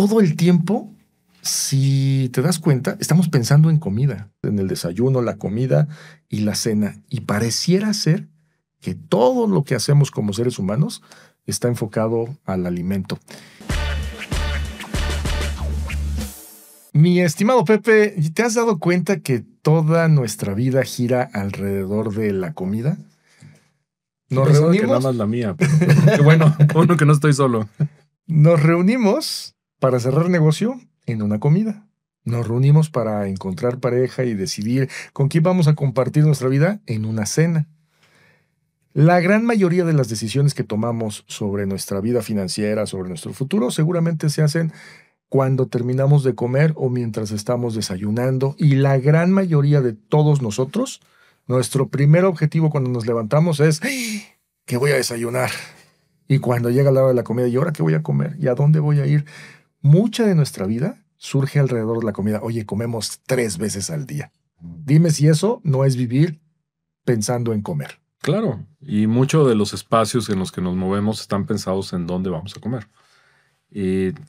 todo el tiempo, si te das cuenta, estamos pensando en comida, en el desayuno, la comida y la cena. Y pareciera ser que todo lo que hacemos como seres humanos está enfocado al alimento. Mi estimado Pepe, ¿te has dado cuenta que toda nuestra vida gira alrededor de la comida? Nos reunimos. Que nada más la mía, pero qué bueno que no estoy solo. Nos reunimos para cerrar negocio en una comida. Nos reunimos para encontrar pareja y decidir con quién vamos a compartir nuestra vida en una cena. La gran mayoría de las decisiones que tomamos sobre nuestra vida financiera, sobre nuestro futuro, seguramente se hacen cuando terminamos de comer o mientras estamos desayunando. Y la gran mayoría de todos nosotros, nuestro primer objetivo cuando nos levantamos es ¿qué voy a desayunar? Y cuando llega la hora de la comida, ¿y ahora qué voy a comer? ¿Y a dónde voy a ir? Mucha de nuestra vida surge alrededor de la comida. Oye, comemos 3 veces al día. Dime si eso no es vivir pensando en comer. Claro, y muchos de los espacios en los que nos movemos están pensados en dónde vamos a comer.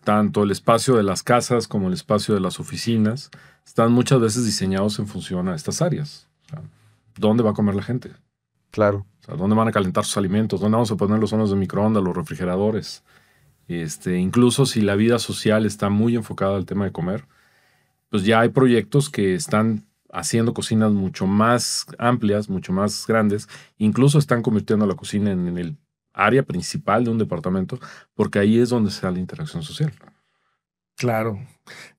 Tanto el espacio de las casas como el espacio de las oficinas están muchas veces diseñados en función a estas áreas. O sea, ¿dónde va a comer la gente? Claro. O sea, ¿dónde van a calentar sus alimentos? ¿Dónde vamos a poner los hornos de microondas, los refrigeradores? Incluso si la vida social está muy enfocada al tema de comer, pues ya hay proyectos que están haciendo cocinas mucho más amplias, mucho más grandes. Incluso están convirtiendo la cocina en el área principal de un departamento, porque ahí es donde se da la interacción social. Claro.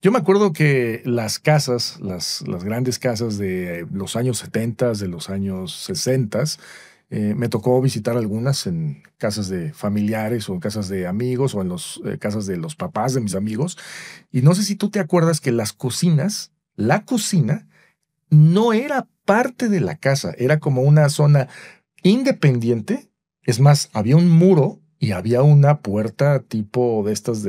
Yo me acuerdo que las casas, las grandes casas de los años 70, de los años 60, me tocó visitar algunas en casas de familiares o en casas de amigos o en casas de los papás de mis amigos. Y no sé si tú te acuerdas que la cocina no era parte de la casa, era como una zona independiente. Es más, había un muro y había una puerta tipo de estas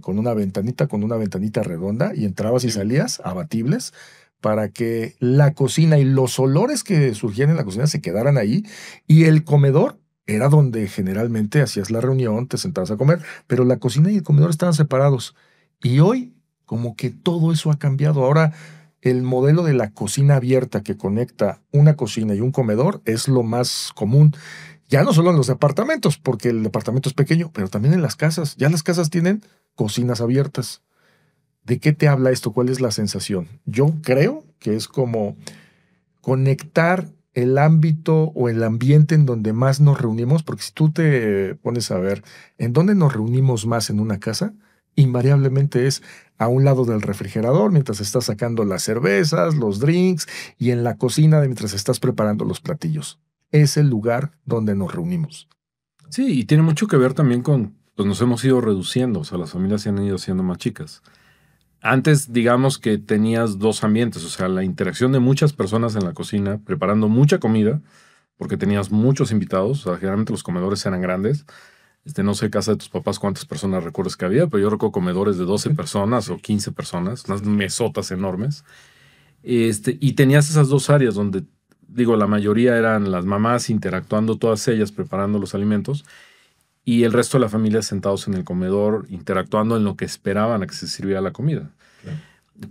con una ventanita redonda, y entrabas y salías, abatibles, para que la cocina y los olores que surgían en la cocina se quedaran ahí. Y el comedor era donde generalmente hacías la reunión, te sentabas a comer, pero la cocina y el comedor estaban separados. Y hoy, como que todo eso ha cambiado. Ahora, el modelo de la cocina abierta que conecta una cocina y un comedor es lo más común. Ya no solo en los departamentos, porque el departamento es pequeño, pero también en las casas. Ya las casas tienen cocinas abiertas. ¿De qué te habla esto? ¿Cuál es la sensación? Yo creo que es como conectar el ámbito o el ambiente en donde más nos reunimos, porque si tú te pones a ver en dónde nos reunimos más en una casa, invariablemente es a un lado del refrigerador mientras estás sacando las cervezas, los drinks, y en la cocina mientras estás preparando los platillos. Es el lugar donde nos reunimos. Sí, y tiene mucho que ver también con, pues nos hemos ido reduciendo, o sea, las familias se han ido siendo más chicas. Antes, digamos que tenías 2 ambientes, o sea, la interacción de muchas personas en la cocina, preparando mucha comida, porque tenías muchos invitados, o sea, generalmente los comedores eran grandes. No sé, casa de tus papás cuántas personas recuerdas que había, pero yo recuerdo comedores de 12 personas o 15 personas, unas mesotas enormes. Y tenías esas 2 áreas donde, digo, la mayoría eran las mamás interactuando, todas ellas preparando los alimentos, y el resto de la familia sentados en el comedor interactuando en lo que esperaban a que se sirviera la comida. Claro.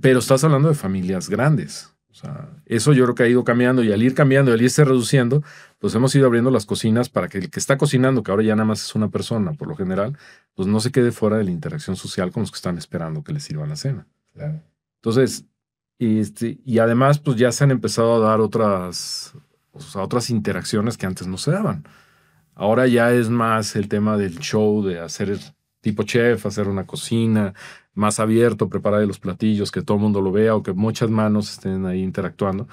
Pero estás hablando de familias grandes. O sea, eso yo creo que ha ido cambiando, y al ir cambiando, al irse reduciendo, pues hemos ido abriendo las cocinas para que el que está cocinando, que ahora ya nada más es una persona por lo general, pues no se quede fuera de la interacción social con los que están esperando que les sirvan la cena. Claro. Entonces, y además pues ya se han empezado a dar otras interacciones que antes no se daban. Ahora ya es más el tema del show, de hacer tipo chef, hacer una cocina más abierto, preparar los platillos, que todo el mundo lo vea o que muchas manos estén ahí interactuando.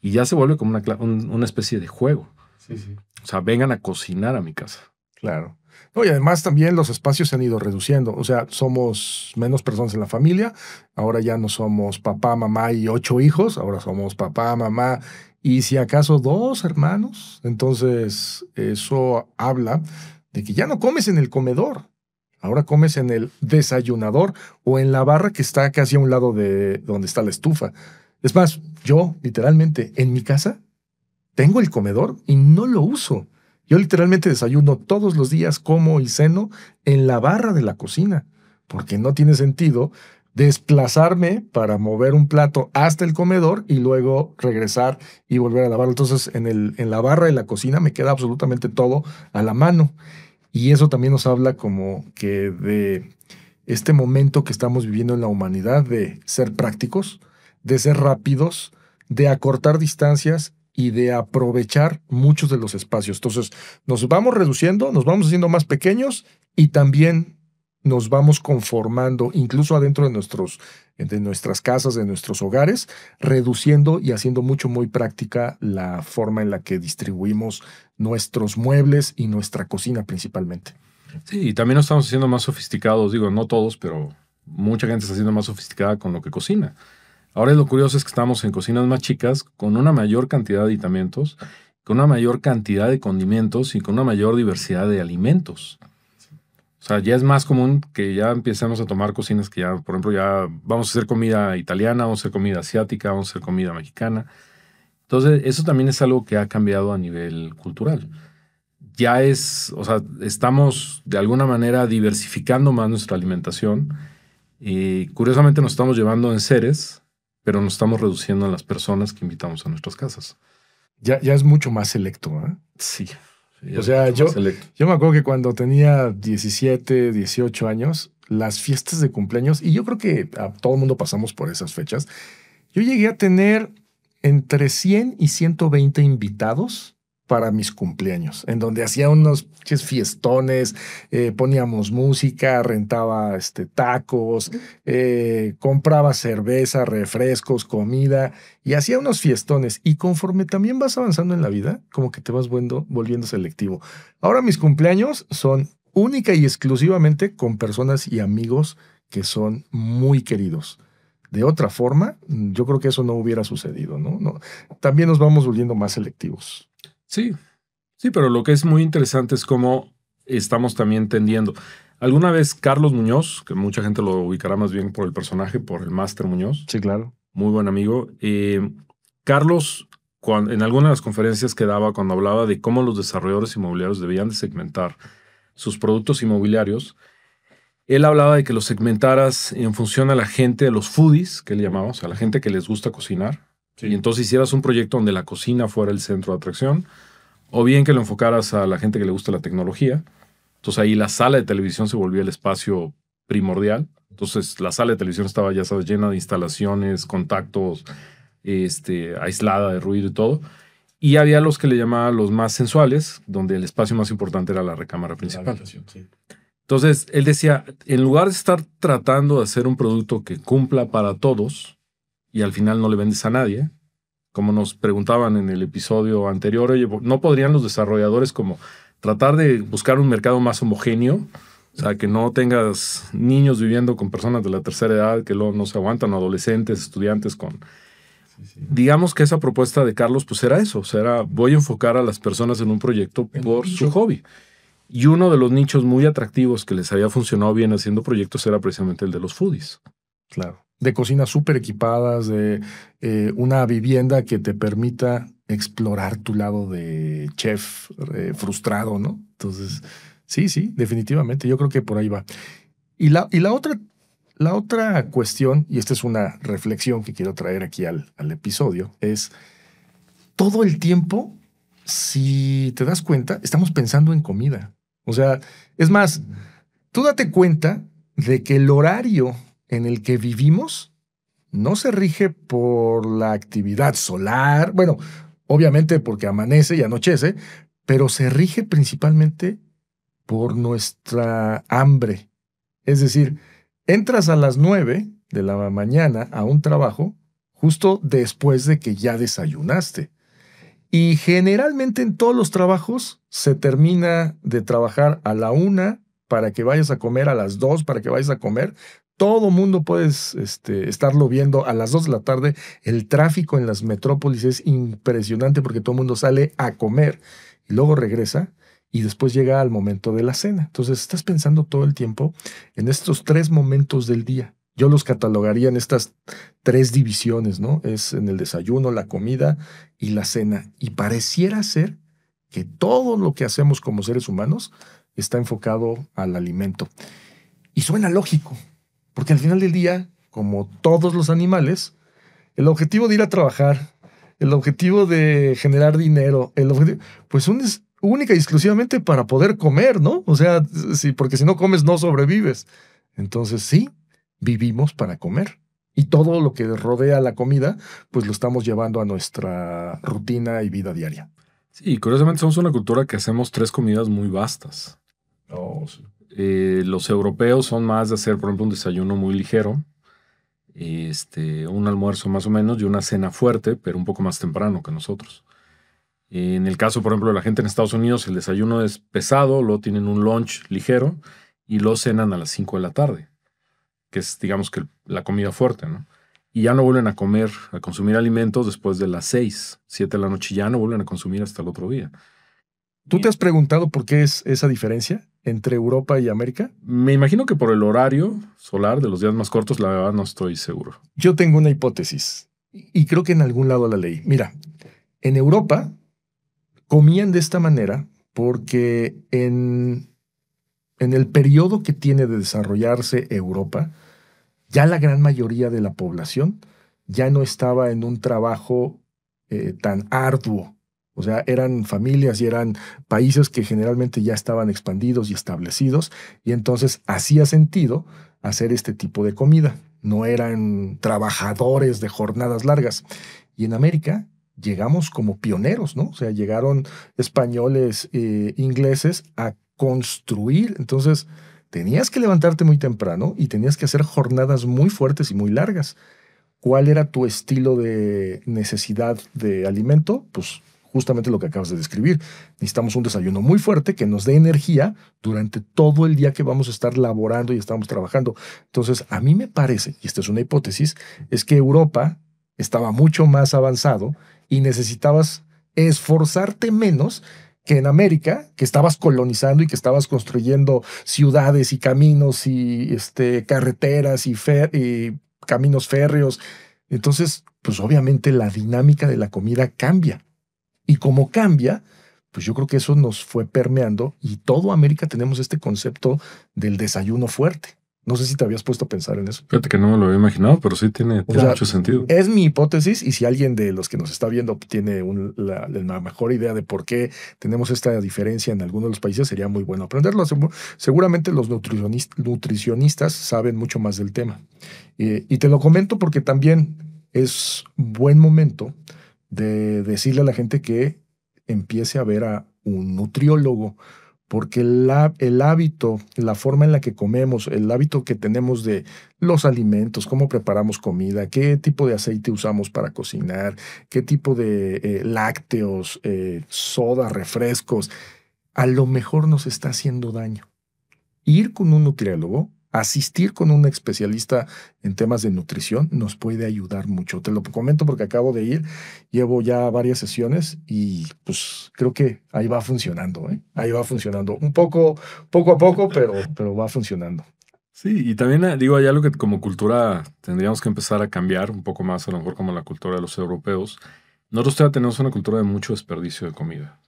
Y ya se vuelve como una especie de juego. Sí, sí. O sea, vengan a cocinar a mi casa. Claro. No, y además también los espacios se han ido reduciendo. O sea, somos menos personas en la familia. Ahora ya no somos papá, mamá y 8 hijos. Ahora somos papá, mamá y si acaso 2 hermanos. Entonces, eso habla de que ya no comes en el comedor. Ahora comes en el desayunador o en la barra que está casi a un lado de donde está la estufa. Es más, yo literalmente en mi casa tengo el comedor y no lo uso. Yo literalmente desayuno todos los días, como y ceno en la barra de la cocina, porque no tiene sentido desplazarme para mover un plato hasta el comedor y luego regresar y volver a lavarlo. Entonces, en la barra de la cocina me queda absolutamente todo a la mano. Y eso también nos habla como que de este momento que estamos viviendo en la humanidad de ser prácticos, de ser rápidos, de acortar distancias y de aprovechar muchos de los espacios. Entonces, nos vamos reduciendo, nos vamos haciendo más pequeños y también nos vamos conformando, incluso adentro de nuestras casas, de nuestros hogares, reduciendo y haciendo mucho, muy práctica la forma en la que distribuimos nuestros muebles y nuestra cocina principalmente. Sí, y también nos estamos haciendo más sofisticados, digo, no todos, pero mucha gente está siendo más sofisticada con lo que cocina. Ahora lo curioso es que estamos en cocinas más chicas, con una mayor cantidad de aditamentos, con una mayor cantidad de condimentos y con una mayor diversidad de alimentos. O sea, ya es más común que ya empecemos a tomar cocinas que ya, por ejemplo, ya vamos a hacer comida italiana, vamos a hacer comida asiática, vamos a hacer comida mexicana. Entonces, eso también es algo que ha cambiado a nivel cultural. Ya es, o sea, estamos de alguna manera diversificando más nuestra alimentación y curiosamente nos estamos llevando en seres, pero nos estamos reduciendo en las personas que invitamos a nuestras casas. Ya es mucho más selecto, ¿eh? Sí. O sea, yo me acuerdo que cuando tenía 17, 18 años, las fiestas de cumpleaños, y yo creo que a todo el mundo pasamos por esas fechas, yo llegué a tener entre 100 y 120 invitados para mis cumpleaños, en donde hacía unos fiestones, poníamos música, rentaba tacos, compraba cerveza, refrescos, comida, y hacía unos fiestones. Y conforme también vas avanzando en la vida, como que te vas volviendo selectivo. Ahora mis cumpleaños son única y exclusivamente con personas y amigos que son muy queridos. De otra forma, yo creo que eso no hubiera sucedido, ¿no? No, también nos vamos volviendo más selectivos. Sí, sí, pero lo que es muy interesante es cómo estamos también tendiendo. Alguna vez Carlos Muñoz, que mucha gente lo ubicará más bien por el personaje, por el Máster Muñoz. Sí, claro. Muy buen amigo. Carlos, en alguna de las conferencias que daba, cuando hablaba de cómo los desarrolladores inmobiliarios debían de segmentar sus productos inmobiliarios, él hablaba de que los segmentaras en función a la gente, a los foodies, que él llamaba, o sea, a la gente que les gusta cocinar. Sí. Y entonces hicieras un proyecto donde la cocina fuera el centro de atracción, o bien que lo enfocaras a la gente que le gusta la tecnología. Entonces ahí la sala de televisión se volvía el espacio primordial. Entonces la sala de televisión estaba, ya sabes, llena de instalaciones, contactos, aislada de ruido y todo. Y había los que le llamaban los más sensuales, donde el espacio más importante era la recámara principal. Sí. Entonces él decía, en lugar de estar tratando de hacer un producto que cumpla para todos y al final no le vendes a nadie, como nos preguntaban en el episodio anterior, oye, ¿no podrían los desarrolladores como tratar de buscar un mercado más homogéneo? O sea, que no tengas niños viviendo con personas de la tercera edad que luego no se aguantan, adolescentes, estudiantes con... Sí. Digamos que esa propuesta de Carlos pues era eso, o sea, era voy a enfocar a las personas en un proyecto por su hobby. Y uno de los nichos muy atractivos que les había funcionado bien haciendo proyectos era precisamente el de los foodies. Claro. De cocinas súper equipadas, de una vivienda que te permita explorar tu lado de chef frustrado, ¿no? Entonces, sí, definitivamente. Yo creo que por ahí va. Y la otra cuestión, y esta es una reflexión que quiero traer aquí al episodio, es todo el tiempo, si te das cuenta, estamos pensando en comida. O sea, es más, tú date cuenta de que el horario en el que vivimos no se rige por la actividad solar, bueno, obviamente porque amanece y anochece, pero se rige principalmente por nuestra hambre. Es decir, entras a las 9 de la mañana a un trabajo justo después de que ya desayunaste. Y generalmente en todos los trabajos se termina de trabajar a la 1 para que vayas a comer, a las 2 para que vayas a comer. Todo mundo puedes estarlo viendo a las 2 de la tarde. El tráfico en las metrópolis es impresionante porque todo el mundo sale a comer y luego regresa y después llega al momento de la cena. Entonces estás pensando todo el tiempo en estos 3 momentos del día. Yo los catalogaría en estas 3 divisiones, ¿no? Es en el desayuno, la comida y la cena. Y pareciera ser que todo lo que hacemos como seres humanos está enfocado al alimento. Y suena lógico, porque al final del día, como todos los animales, el objetivo de ir a trabajar, el objetivo de generar dinero, el objetivo, pues es única y exclusivamente para poder comer, ¿no? O sea, sí, porque si no comes no sobrevives. Entonces sí, vivimos para comer. Y todo lo que rodea la comida, pues lo estamos llevando a nuestra rutina y vida diaria. Sí, curiosamente somos una cultura que hacemos 3 comidas muy vastas. Oh, sí. Los europeos son más de hacer, por ejemplo, un desayuno muy ligero, un almuerzo más o menos y una cena fuerte, pero un poco más temprano que nosotros. En el caso, por ejemplo, de la gente en Estados Unidos, el desayuno es pesado, luego tienen un lunch ligero y lo cenan a las 5 de la tarde, que es, digamos, que la comida fuerte, ¿no? Y ya no vuelven a comer, a consumir alimentos después de las 6, 7 de la noche, ya no vuelven a consumir hasta el otro día. ¿Tú te has preguntado por qué es esa diferencia entre Europa y América? Me imagino que por el horario solar de los días más cortos, la verdad no estoy seguro. Yo tengo una hipótesis y creo que en algún lado la leí. Mira, en Europa comían de esta manera porque en el periodo que tiene de desarrollarse Europa, ya la gran mayoría de la población ya no estaba en un trabajo tan arduo. O sea, eran familias y eran países que generalmente ya estaban expandidos y establecidos, y entonces hacía sentido hacer este tipo de comida. No eran trabajadores de jornadas largas. Y en América llegamos como pioneros, ¿no? O sea, llegaron españoles, ingleses a construir. Entonces, tenías que levantarte muy temprano y tenías que hacer jornadas muy fuertes y muy largas. ¿Cuál era tu estilo de necesidad de alimento? Pues justamente lo que acabas de describir. Necesitamos un desayuno muy fuerte que nos dé energía durante todo el día que vamos a estar laborando y estamos trabajando. Entonces, a mí me parece, y esta es una hipótesis, es que Europa estaba mucho más avanzado y necesitabas esforzarte menos que en América, que estabas colonizando y que estabas construyendo ciudades y caminos y carreteras y caminos férreos. Entonces, pues obviamente la dinámica de la comida cambia. Y como cambia, pues yo creo que eso nos fue permeando y todo América tenemos este concepto del desayuno fuerte. No sé si te habías puesto a pensar en eso. Fíjate que no me lo había imaginado, pero sí tiene sea, mucho sentido. Es mi hipótesis y si alguien de los que nos está viendo tiene la mejor idea de por qué tenemos esta diferencia en algunos de los países, sería muy bueno aprenderlo. Seguramente los nutricionistas saben mucho más del tema. Y te lo comento porque también es buen momento de decirle a la gente que empiece a ver a un nutriólogo, porque el hábito, la forma en la que comemos, el hábito que tenemos de los alimentos, cómo preparamos comida, qué tipo de aceite usamos para cocinar, qué tipo de lácteos, soda, refrescos, a lo mejor nos está haciendo daño. Ir con un nutriólogo, asistir con un especialista en temas de nutrición nos puede ayudar mucho. Te lo comento porque acabo de ir, llevo ya varias sesiones y pues creo que ahí va funcionando, ¿eh? Ahí va funcionando. Un poco a poco, pero va funcionando. Sí, y también digo, hay algo que como cultura tendríamos que empezar a cambiar un poco más, a lo mejor como la cultura de los europeos. Nosotros todavía tenemos una cultura de mucho desperdicio de comida.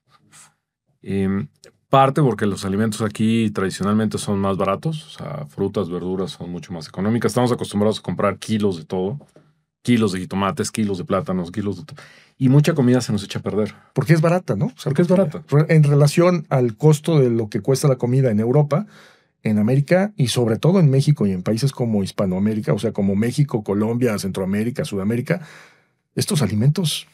Parte porque los alimentos aquí tradicionalmente son más baratos, o sea, frutas, verduras son mucho más económicas. Estamos acostumbrados a comprar kilos de todo, kilos de jitomates, kilos de plátanos, kilos de todo. Y mucha comida se nos echa a perder. Porque es barata, ¿no? O sea, porque es barata. En relación al costo de lo que cuesta la comida en Europa, en América y sobre todo en México y en países como Hispanoamérica, o sea, como México, Colombia, Centroamérica, Sudamérica, estos alimentos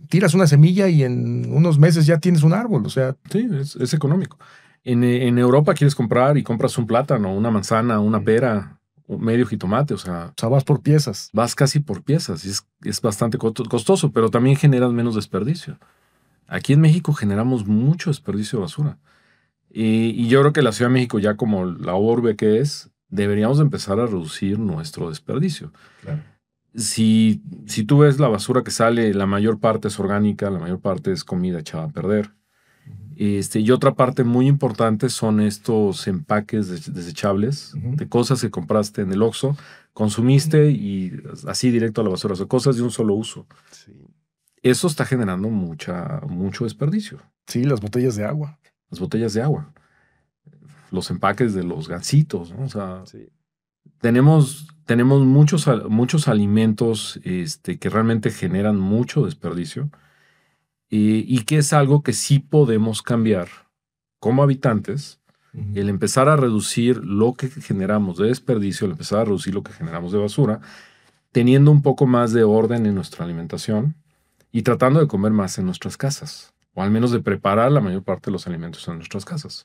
tiras una semilla y en unos meses ya tienes un árbol, o sea. Sí, es económico. En Europa quieres comprar y compras un plátano, una manzana, una pera, medio jitomate, o sea, vas por piezas. Vas casi por piezas y es bastante costoso, pero también generas menos desperdicio. Aquí en México generamos mucho desperdicio de basura. Y yo creo que la Ciudad de México, ya como la orbe que es, deberíamos empezar a reducir nuestro desperdicio. Claro. Si tú ves la basura que sale, la mayor parte es orgánica, la mayor parte es comida echada a perder. Y otra parte muy importante son estos empaques desechables de cosas que compraste en el Oxxo, consumiste y así directo a la basura, o sea, cosas de un solo uso. Sí. Eso está generando mucho desperdicio. Sí, las botellas de agua. Las botellas de agua. los empaques de los gansitos, ¿no? O sea, Sí. tenemos muchos alimentos que realmente generan mucho desperdicio y que es algo que sí podemos cambiar como habitantes, el empezar a reducir lo que generamos de desperdicio, el empezar a reducir lo que generamos de basura, teniendo un poco más de orden en nuestra alimentación y tratando de comer más en nuestras casas, o al menos de preparar la mayor parte de los alimentos en nuestras casas.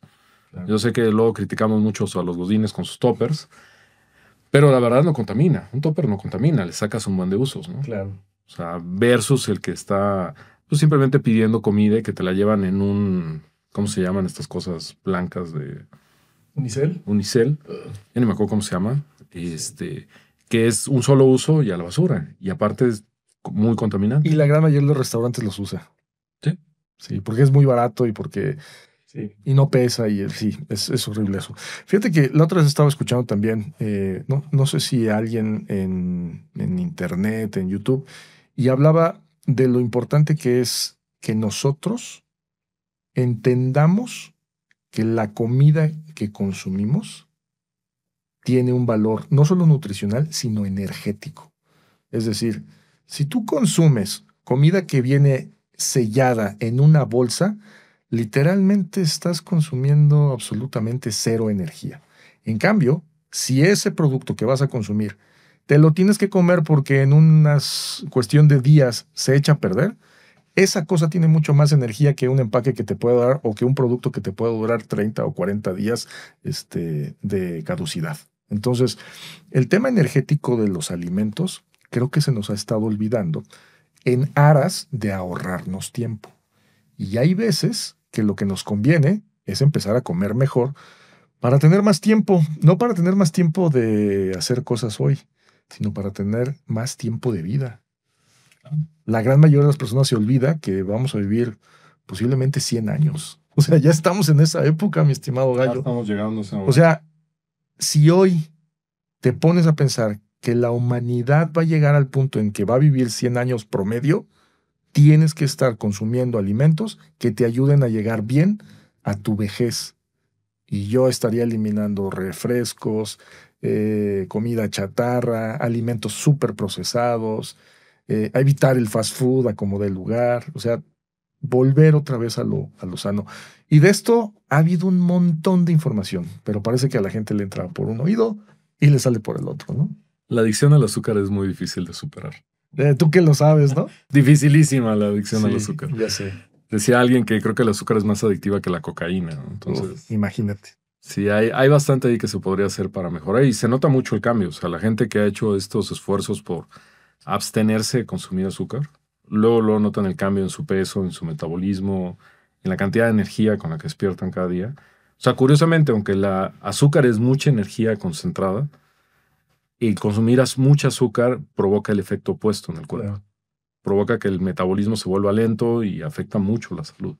Claro. Yo sé que luego criticamos mucho a los godines con sus toppers, pero la verdad no contamina. Un topper no contamina, le sacas un buen de usos, ¿no? Claro. O sea, versus el que está pues, simplemente pidiendo comida y que te la llevan en un, ¿cómo se llaman estas cosas blancas de ¿Unicel? Unicel? Ya ni me acuerdo cómo se llama. Que es un solo uso y a la basura. Y aparte es muy contaminante. Y la gran mayoría de los restaurantes los usa. Sí. Sí, porque es muy barato y porque... Sí. Y no pesa y sí, es horrible eso. Fíjate que la otra vez estaba escuchando también, no sé si alguien en internet, en YouTube, y hablaba de lo importante que es que nosotros entendamos que la comida que consumimos tiene un valor no solo nutricional, sino energético. Es decir, si tú consumes comida que viene sellada en una bolsa, literalmente estás consumiendo absolutamente cero energía. En cambio, si ese producto que vas a consumir te lo tienes que comer porque en una cuestión de días se echa a perder, esa cosa tiene mucho más energía que un empaque que te puede dar o que un producto que te puede durar 30 o 40 días de caducidad. Entonces, el tema energético de los alimentos creo que se nos ha estado olvidando en aras de ahorrarnos tiempo. Y hay veces que lo que nos conviene es empezar a comer mejor para tener más tiempo, no para tener más tiempo de hacer cosas hoy, sino para tener más tiempo de vida. La gran mayoría de las personas se olvida que vamos a vivir posiblemente 100 años. O sea, ya estamos en esa época, mi estimado Ya Gallo. estamos llegando a esa hora. O sea, si hoy te pones a pensar que la humanidad va a llegar al punto en que va a vivir 100 años promedio, tienes que estar consumiendo alimentos que te ayuden a llegar bien a tu vejez. Y yo estaría eliminando refrescos, comida chatarra, alimentos súper procesados, a evitar el fast food a como dé lugar, o sea, volver otra vez a lo sano. Y de esto ha habido un montón de información, pero parece que a la gente le entra por un oído y le sale por el otro, ¿no? La adicción al azúcar es muy difícil de superar. Tú que lo sabes, ¿no? Dificilísima la adicción al azúcar. Ya sé. Decía alguien que creo que el azúcar es más adictiva que la cocaína, ¿no? Entonces, imagínate. Sí, hay bastante ahí que se podría hacer para mejorar y se nota mucho el cambio. O sea, la gente que ha hecho estos esfuerzos por abstenerse de consumir azúcar, luego notan el cambio en su peso, en su metabolismo, en la cantidad de energía con la que despiertan cada día. O sea, curiosamente, aunque la azúcar es mucha energía concentrada, el consumir mucha azúcar provoca el efecto opuesto en el cuerpo. Claro. Provoca que el metabolismo se vuelva lento y afecta mucho la salud.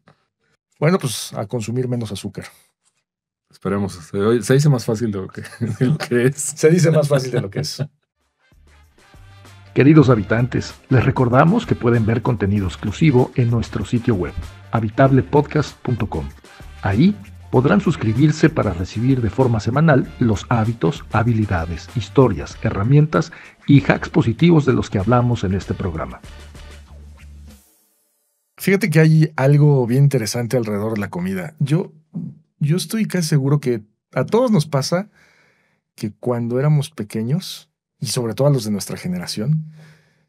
Bueno, pues a consumir menos azúcar. Esperemos. Se dice más fácil de lo que es. Se dice más fácil de lo que es. Queridos habitantes, les recordamos que pueden ver contenido exclusivo en nuestro sitio web, habitablepodcast.com. Ahí podrán suscribirse para recibir de forma semanal los hábitos, habilidades, historias, herramientas y hacks positivos de los que hablamos en este programa. Fíjate que hay algo bien interesante alrededor de la comida. Yo estoy casi seguro que a todos nos pasa que cuando éramos pequeños, y sobre todo a los de nuestra generación,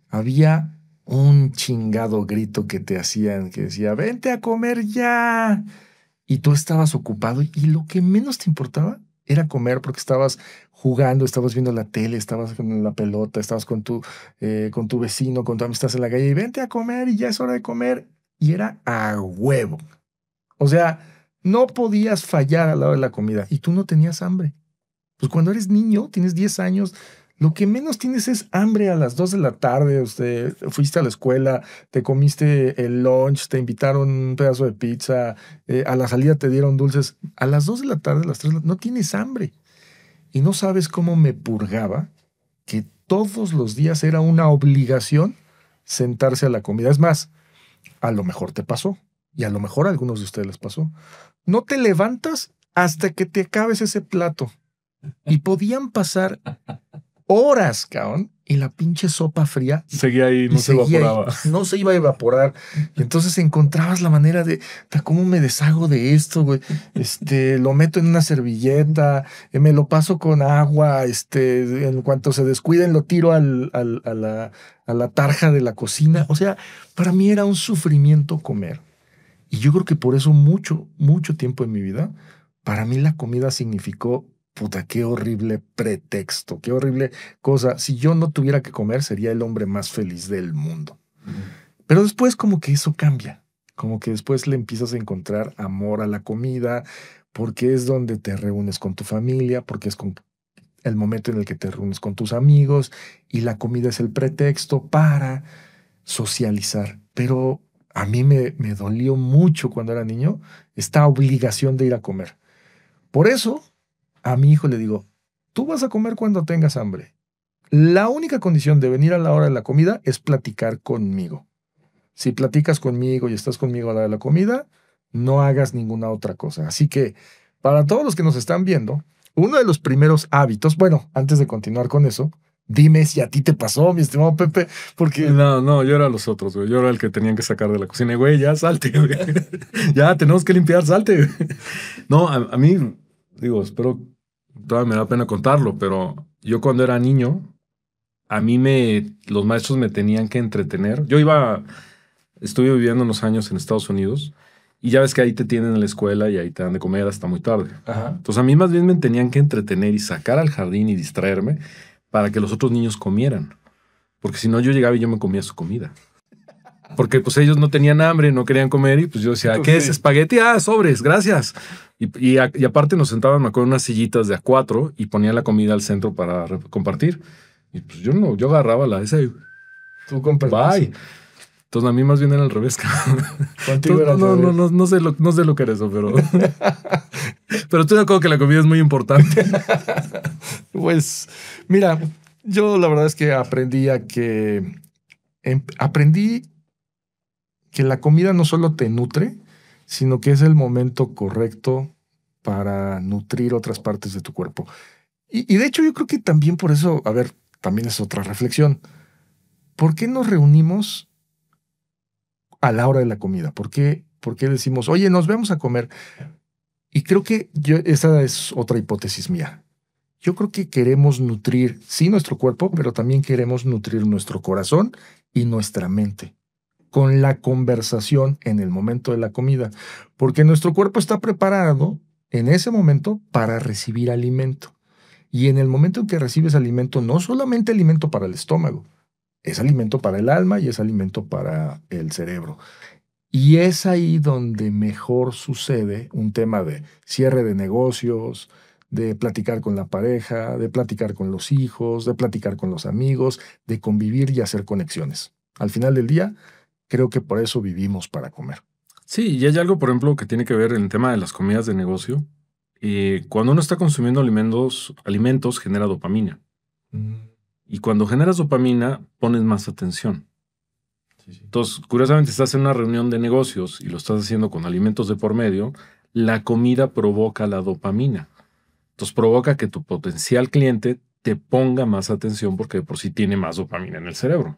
había un chingado grito que te hacían, que decía, vente a comer ya. Y tú estabas ocupado y lo que menos te importaba era comer porque estabas jugando, estabas viendo la tele, estabas con la pelota, estabas con tu vecino, con tu amistad en la calle y vente a comer y ya es hora de comer. Y era a huevo. O sea, no podías fallar al lado de la comida y tú no tenías hambre. Pues cuando eres niño, tienes 10 años, lo que menos tienes es hambre a las 2 de la tarde. Fuiste a la escuela, te comiste el lunch, te invitaron un pedazo de pizza, a la salida te dieron dulces. A las 2 de la tarde, a las 3 de la tarde, no tienes hambre. Y no sabes cómo me purgaba que todos los días era una obligación sentarse a la comida. Es más, a lo mejor te pasó, y a lo mejor a algunos de ustedes les pasó. No te levantas hasta que te acabes ese plato. Y podían pasar horas, cabrón, y la pinche sopa fría seguía ahí, no se evaporaba. No se iba a evaporar. Y entonces encontrabas la manera de, ¿cómo me deshago de esto, güey? Lo meto en una servilleta, me lo paso con agua, en cuanto se descuiden lo tiro a la tarja de la cocina. O sea, para mí era un sufrimiento comer. Y yo creo que por eso mucho tiempo en mi vida, para mí la comida significó, puta, qué horrible pretexto, qué horrible cosa. Si yo no tuviera que comer, sería el hombre más feliz del mundo. Pero después como que eso cambia, como que después le empiezas a encontrar amor a la comida, porque es donde te reúnes con tu familia, porque es el momento en el que te reúnes con tus amigos, y la comida es el pretexto para socializar. Pero a mí me dolió mucho cuando era niño esta obligación de ir a comer. Por eso, a mi hijo le digo, tú vas a comer cuando tengas hambre. La única condición de venir a la hora de la comida es platicar conmigo. Si platicas conmigo y estás conmigo a la hora de la comida, no hagas ninguna otra cosa. Así que, para todos los que nos están viendo, uno de los primeros hábitos, bueno, antes de continuar con eso, dime si a ti te pasó, mi estimado Pepe, porque... No, yo era los otros, güey. Yo era el que tenían que sacar de la cocina. Güey, ya salte, güey. Ya, tenemos que limpiar, salte, güey. No, a mí, digo, espero, todavía me da pena contarlo, pero yo cuando era niño, a mí los maestros me tenían que entretener. Estuve viviendo unos años en Estados Unidos y ya ves que ahí te tienen en la escuela y ahí te dan de comer hasta muy tarde. Ajá. Entonces a mí más bien me tenían que entretener y sacar al jardín y distraerme para que los otros niños comieran. Porque si no, yo llegaba y yo me comía su comida. Porque pues ellos no tenían hambre, no querían comer y pues yo decía, ¿qué es? ¿Espagueti? Ah, sobres, gracias. Y aparte nos sentaban, me acuerdo, en unas sillitas de A4 y ponían la comida al centro para compartir. Y pues yo agarraba esa y... Tú compras. Bye. Entonces a mí más bien era al revés. Contigo era no sé lo que era eso, pero... pero estoy de acuerdo que la comida es muy importante. Pues, mira, yo la verdad es que aprendí que la comida no solo te nutre, sino que es el momento correcto para nutrir otras partes de tu cuerpo. Y de hecho yo creo que también por eso, a ver, también es otra reflexión. ¿Por qué nos reunimos a la hora de la comida? ¿Por qué decimos, oye, nos vemos a comer? Y creo que esa es otra hipótesis mía. Yo creo que queremos nutrir, sí, nuestro cuerpo, pero también queremos nutrir nuestro corazón y nuestra mente con la conversación en el momento de la comida, porque nuestro cuerpo está preparado en ese momento para recibir alimento. Y en el momento en que recibes alimento, no solamente alimento para el estómago, es alimento para el alma y es alimento para el cerebro. Y es ahí donde mejor sucede un tema de cierre de negocios, de platicar con la pareja, de platicar con los hijos, de platicar con los amigos, de convivir y hacer conexiones. Al final del día, creo que por eso vivimos para comer. Sí, y hay algo, por ejemplo, que tiene que ver en el tema de las comidas de negocio. Cuando uno está consumiendo alimentos genera dopamina. Y cuando generas dopamina, pones más atención. Sí. Entonces, curiosamente, estás en una reunión de negocios y lo estás haciendo con alimentos de por medio, la comida provoca la dopamina. Entonces, provoca que tu potencial cliente te ponga más atención porque de por sí tiene más dopamina en el cerebro.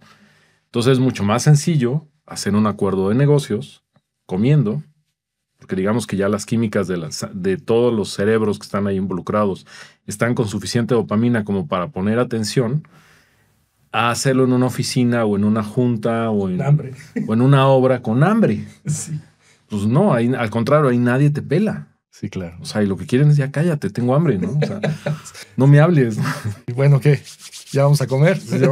Entonces, es mucho más sencillo hacer un acuerdo de negocios comiendo, porque digamos que ya las químicas de todos los cerebros que están ahí involucrados están con suficiente dopamina como para poner atención, a hacerlo en una oficina o en una junta o en una obra con hambre. Sí. Pues no, al contrario, ahí nadie te pela. Sí, claro. O sea, y lo que quieren es ya cállate, tengo hambre, ¿no? O sea, no me hables. Y bueno, ¿qué? ¿Ya vamos a comer? Ya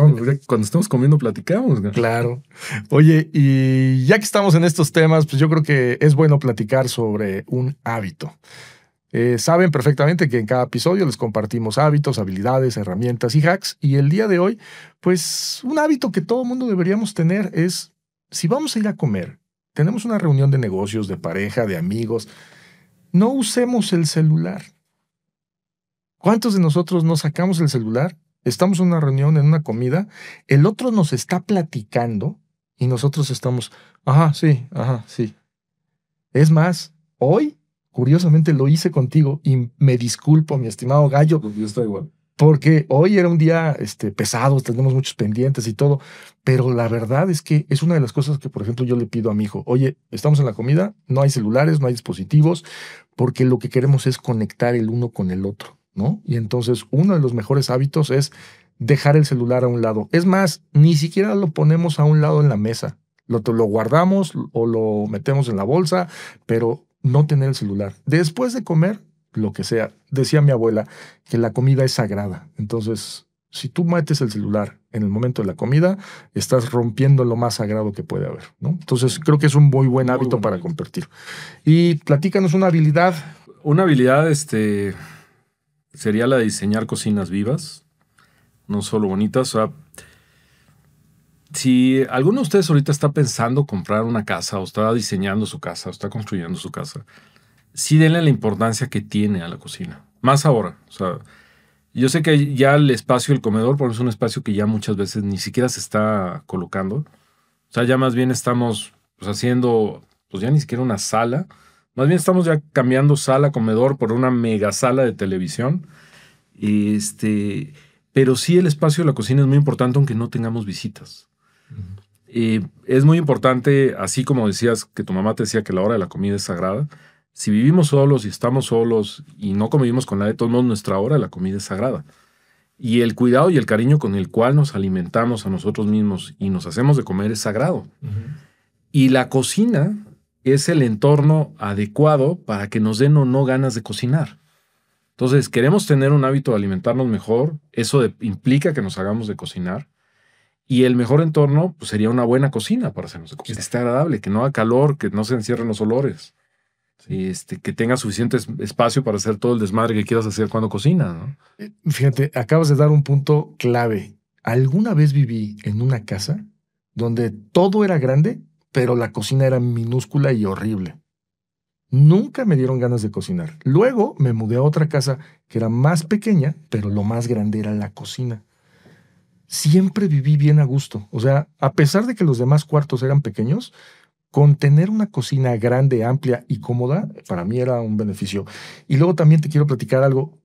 cuando estemos comiendo platicamos. ¿No? Claro. Oye, y ya que estamos en estos temas, pues yo creo que es bueno platicar sobre un hábito. Saben perfectamente que en cada episodio les compartimos hábitos, habilidades, herramientas y hacks. Y el día de hoy, pues un hábito que todo mundo deberíamos tener es, si vamos a ir a comer, tenemos una reunión de negocios, de pareja, de amigos, no usemos el celular. ¿Cuántos de nosotros no sacamos el celular? Estamos en una reunión, en una comida, el otro nos está platicando y nosotros estamos, ajá, sí. Es más, hoy, curiosamente lo hice contigo y me disculpo, mi estimado Gallo. Yo estoy igual. Porque hoy era un día pesado, tenemos muchos pendientes y todo, pero la verdad es que es una de las cosas que, por ejemplo, yo le pido a mi hijo, oye, estamos en la comida, no hay celulares, no hay dispositivos, porque lo que queremos es conectar el uno con el otro, ¿no? Y entonces uno de los mejores hábitos es dejar el celular a un lado. Es más, ni siquiera lo ponemos a un lado en la mesa, lo guardamos o lo metemos en la bolsa, pero no tener el celular. Después de comer, lo que sea. Decía mi abuela que la comida es sagrada. Entonces, si tú metes el celular en el momento de la comida, estás rompiendo lo más sagrado que puede haber, ¿no? Entonces, creo que es un muy buen hábito para compartir. Y platícanos una habilidad. Una habilidad sería la de diseñar cocinas vivas, no solo bonitas. O sea, si alguno de ustedes ahorita está pensando comprar una casa o está diseñando su casa o está construyendo su casa, sí denle la importancia que tiene a la cocina. Más ahora. O sea, yo sé que ya el espacio del comedor, por eso es un espacio que ya muchas veces ni siquiera se está colocando. O sea, ya más bien estamos haciendo, pues ya ni siquiera una sala. Más bien estamos ya cambiando sala, comedor por una mega sala de televisión. Pero sí el espacio de la cocina es muy importante aunque no tengamos visitas. Es muy importante, así como decías que tu mamá te decía que la hora de la comida es sagrada. Si vivimos solos y estamos solos y no convivimos con nadie, de todos modos nuestra hora de la comida es sagrada. Y el cuidado y el cariño con el cual nos alimentamos a nosotros mismos y nos hacemos de comer es sagrado. Y la cocina es el entorno adecuado para que nos den o no ganas de cocinar. Entonces, queremos tener un hábito de alimentarnos mejor, eso implica que nos hagamos de cocinar. Y el mejor entorno pues, sería una buena cocina para hacernos de cocinar. Que esté agradable, que no haga calor, que no se encierren los olores. Que tenga suficiente espacio para hacer todo el desmadre que quieras hacer cuando cocinas, ¿no? Fíjate, acabas de dar un punto clave. ¿Alguna vez viví en una casa donde todo era grande, pero la cocina era minúscula y horrible? Nunca me dieron ganas de cocinar. Luego me mudé a otra casa que era más pequeña, pero lo más grande era la cocina. Siempre viví bien a gusto. O sea, a pesar de que los demás cuartos eran pequeños, con tener una cocina grande, amplia y cómoda, para mí era un beneficio. Y luego también te quiero platicar algo.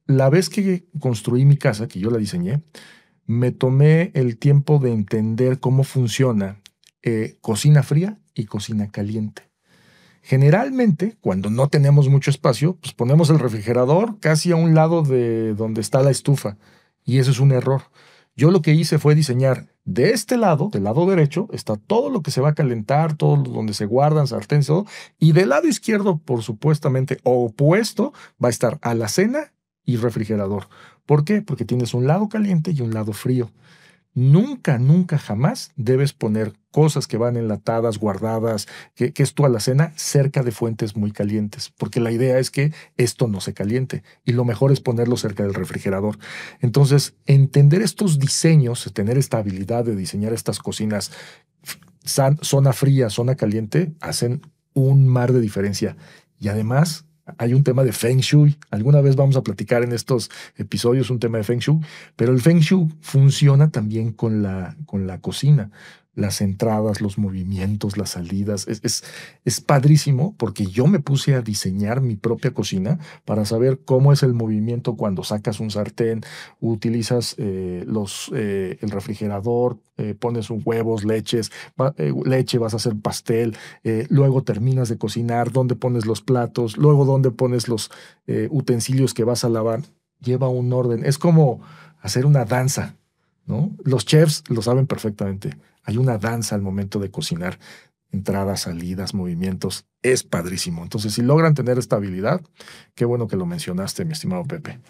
La vez que construí mi casa, que yo la diseñé, me tomé el tiempo de entender cómo funciona cocina fría y cocina caliente. Generalmente, cuando no tenemos mucho espacio, pues ponemos el refrigerador casi a un lado de donde está la estufa. Y eso es un error. Yo lo que hice fue diseñar de este lado, del lado derecho, está todo lo que se va a calentar, todo donde se guardan sartenes, todo. Y del lado izquierdo, por supuestamente opuesto, va a estar alacena y refrigerador. ¿Por qué? Porque tienes un lado caliente y un lado frío. Nunca, nunca, jamás debes poner cosas que van enlatadas, guardadas, que es tu alacena, cerca de fuentes muy calientes, porque la idea es que esto no se caliente y lo mejor es ponerlo cerca del refrigerador. Entonces, entender estos diseños, tener esta habilidad de diseñar estas cocinas, zona fría, zona caliente, hacen un mar de diferencia. Y además, hay un tema de Feng Shui. Alguna vez vamos a platicar en estos episodios un tema de Feng Shui, pero el Feng Shui funciona también con la cocina. Las entradas, los movimientos, las salidas. Es padrísimo porque yo me puse a diseñar mi propia cocina para saber cómo es el movimiento cuando sacas un sartén, utilizas el refrigerador, pones huevos, leche, vas a hacer pastel, luego terminas de cocinar, dónde pones los platos, luego dónde pones los utensilios que vas a lavar. Lleva un orden. Es como hacer una danza, ¿no? Los chefs lo saben perfectamente. Hay una danza al momento de cocinar, entradas, salidas, movimientos. Es padrísimo. Entonces, si logran tener esta habilidad, qué bueno que lo mencionaste, mi estimado Pepe.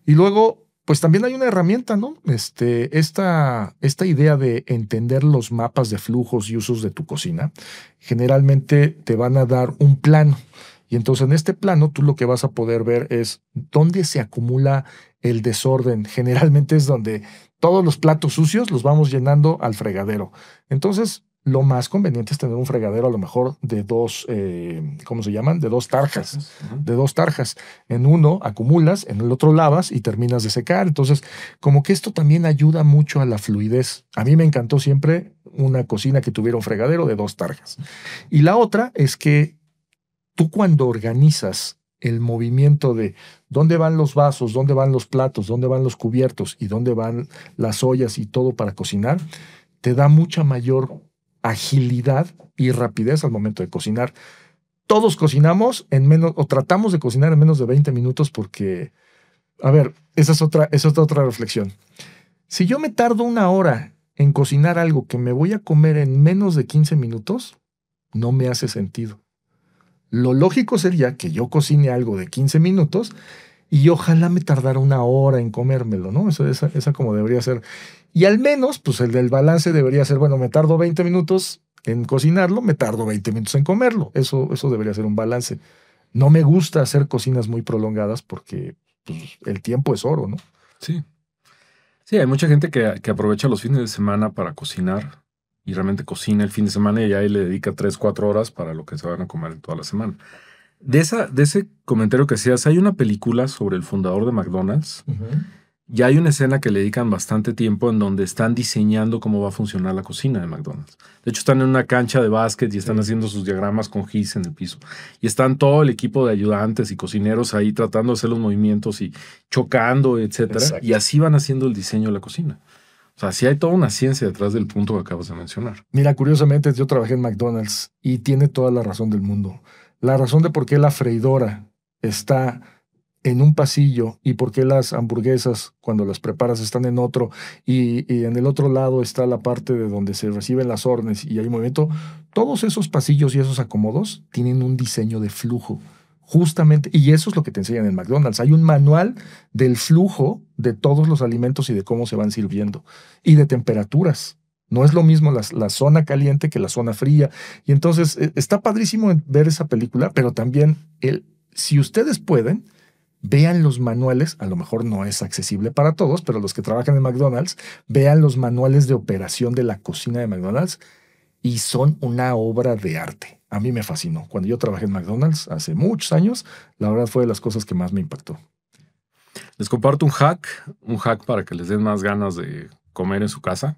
Y luego, pues también hay una herramienta, ¿no? Esta idea de entender los mapas de flujos y usos de tu cocina, generalmente te van a dar un plano. Y entonces en este plano tú lo que vas a poder ver es dónde se acumula el desorden. Generalmente es donde todos los platos sucios los vamos llenando al fregadero. Entonces, lo más conveniente es tener un fregadero a lo mejor de dos, ¿cómo se llaman? De dos tarjas. De dos tarjas. En uno acumulas, en el otro lavas y terminas de secar. Entonces, como que esto también ayuda mucho a la fluidez. A mí me encantó siempre una cocina que tuviera un fregadero de dos tarjas. Y la otra es que tú cuando organizas el movimiento de dónde van los vasos, dónde van los platos, dónde van los cubiertos y dónde van las ollas y todo para cocinar, te da mucha mayor agilidad y rapidez al momento de cocinar. Todos cocinamos en menos, o tratamos de cocinar en menos de 20 minutos porque, a ver, esa es otra reflexión. Si yo me tardo 1 hora en cocinar algo que me voy a comer en menos de 15 minutos, no me hace sentido. Lo lógico sería que yo cocine algo de 15 minutos y ojalá me tardara 1 hora en comérmelo, ¿no? Esa como debería ser. Y al menos, pues el del balance debería ser, bueno, me tardo 20 minutos en cocinarlo, me tardo 20 minutos en comerlo. Eso debería ser un balance. No me gusta hacer cocinas muy prolongadas porque pues, el tiempo es oro, ¿no? Sí. Sí, hay mucha gente que aprovecha los fines de semana para cocinar y realmente cocina el fin de semana y ahí le dedica 3, 4 horas para lo que se van a comer toda la semana. De ese comentario que hacías, hay una película sobre el fundador de McDonald's. Y hay una escena que le dedican bastante tiempo en donde están diseñando cómo va a funcionar la cocina de McDonald's. De hecho, están en una cancha de básquet y están haciendo sus diagramas con gis en el piso. Y están todo el equipo de ayudantes y cocineros ahí tratando de hacer los movimientos y chocando, etcétera. Exacto. Y así van haciendo el diseño de la cocina. O sea, sí hay toda una ciencia detrás del punto que acabas de mencionar. Mira, curiosamente, yo trabajé en McDonald's y tiene toda la razón del mundo. La razón de por qué la freidora está en un pasillo y por qué las hamburguesas cuando las preparas están en otro y en el otro lado está la parte de donde se reciben las órdenes y hay movimiento, todos esos pasillos y esos acomodos tienen un diseño de flujo justamente, y eso es lo que te enseñan en McDonald's. Hay un manual del flujo de todos los alimentos y de cómo se van sirviendo y de temperaturas. No es lo mismo la zona caliente que la zona fría. Y entonces está padrísimo ver esa película, pero también si ustedes pueden, vean los manuales. A lo mejor no es accesible para todos, pero los que trabajan en McDonald's, vean los manuales de operación de la cocina de McDonald's y son una obra de arte. A mí me fascinó. Cuando yo trabajé en McDonald's hace muchos años, la verdad fue de las cosas que más me impactó. Les comparto un hack para que les den más ganas de comer en su casa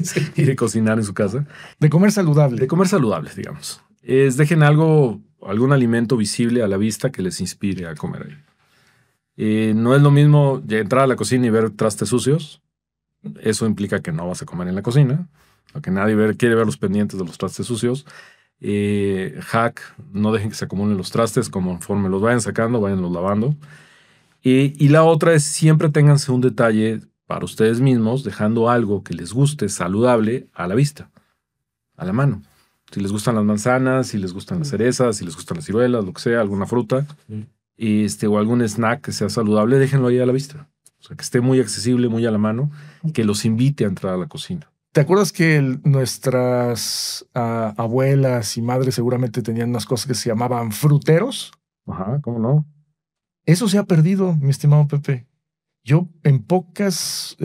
sí. Y de cocinar en su casa. De comer saludable. De comer saludable, digamos. Dejen algún alimento visible a la vista que les inspire a comer ahí. No es lo mismo entrar a la cocina y ver trastes sucios. Eso implica que no vas a comer en la cocina. Porque nadie quiere ver los pendientes de los trastes sucios. Hack, no dejen que se acumulen los trastes. Conforme los vayan sacando, vayanlos lavando. Y la otra es siempre ténganse un detalle para ustedes mismos, dejando algo que les guste saludable a la vista, a la mano. Si les gustan las manzanas, si les gustan las cerezas, si les gustan las ciruelas, lo que sea, alguna fruta, o algún snack que sea saludable, déjenlo ahí a la vista. O sea, que esté muy accesible, muy a la mano, que los invite a entrar a la cocina. ¿Te acuerdas que nuestras abuelas y madres seguramente tenían unas cosas que se llamaban fruteros? Ajá, ¿cómo no? Eso se ha perdido, mi estimado Pepe. Yo en pocas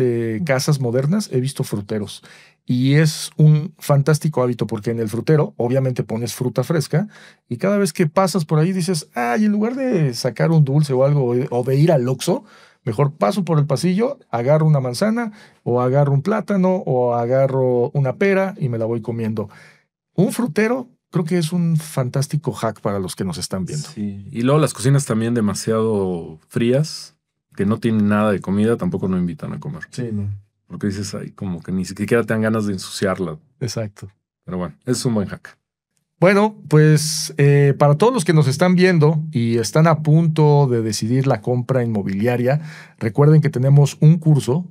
casas modernas he visto fruteros y es un fantástico hábito porque en el frutero obviamente pones fruta fresca y cada vez que pasas por ahí dices, y en lugar de sacar un dulce o algo o de ir al Oxxo, mejor paso por el pasillo, agarro una manzana o agarro un plátano o agarro una pera y me la voy comiendo. Un frutero creo que es un fantástico hack para los que nos están viendo. Sí. Y luego las cocinas también demasiado frías, que no tienen nada de comida, tampoco nos invitan a comer. Sí, ¿no? Porque dices, como que ni siquiera te dan ganas de ensuciarla. Exacto. Pero bueno, es un buen hack. Bueno, pues para todos los que nos están viendo y están a punto de decidir la compra inmobiliaria, recuerden que tenemos un curso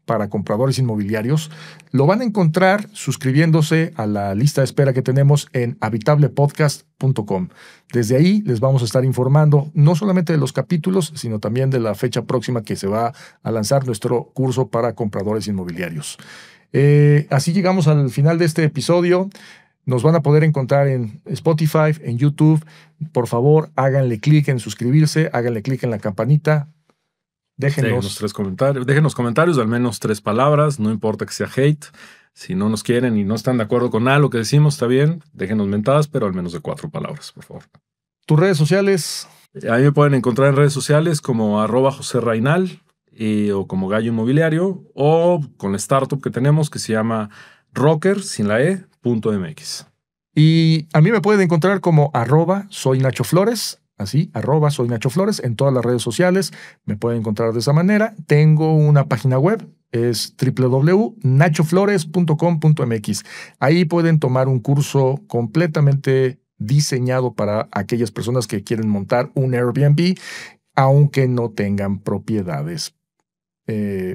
para compradores inmobiliarios. Lo van a encontrar suscribiéndose a la lista de espera que tenemos en habitablepodcast.com. Desde ahí les vamos a estar informando no solamente de los capítulos, sino también de la fecha próxima que se va a lanzar nuestro curso para compradores inmobiliarios. Así llegamos al final de este episodio. Nos van a poder encontrar en Spotify, en YouTube. Por favor, háganle clic en suscribirse, háganle clic en la campanita. Déjenos 3 comentarios. Déjenos comentarios de al menos 3 palabras. No importa que sea hate. Si no nos quieren y no están de acuerdo con algo que decimos, está bien. Déjenos mentadas, pero al menos de 4 palabras, por favor. ¿Tus redes sociales? Ahí me pueden encontrar en redes sociales como @JoséRainal o como Gallo Inmobiliario o con la startup que tenemos que se llama Rocker, sin la E, .mx. Y a mí me pueden encontrar como @soynachoflores, así, @soynachoflores en todas las redes sociales. Me pueden encontrar de esa manera. Tengo una página web, es www.nachoflores.com.mx. Ahí pueden tomar un curso completamente diseñado para aquellas personas que quieren montar un Airbnb, aunque no tengan propiedades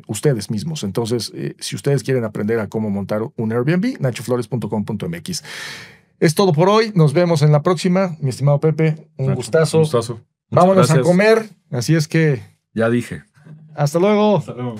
ustedes mismos. Entonces, si ustedes quieren aprender a cómo montar un Airbnb, nachoflores.com.mx. Es todo por hoy. Nos vemos en la próxima. Mi estimado Pepe, un gustazo. Un gustazo. Vámonos gracias. a comer. Así es que... Ya dije. Hasta luego. Hasta luego.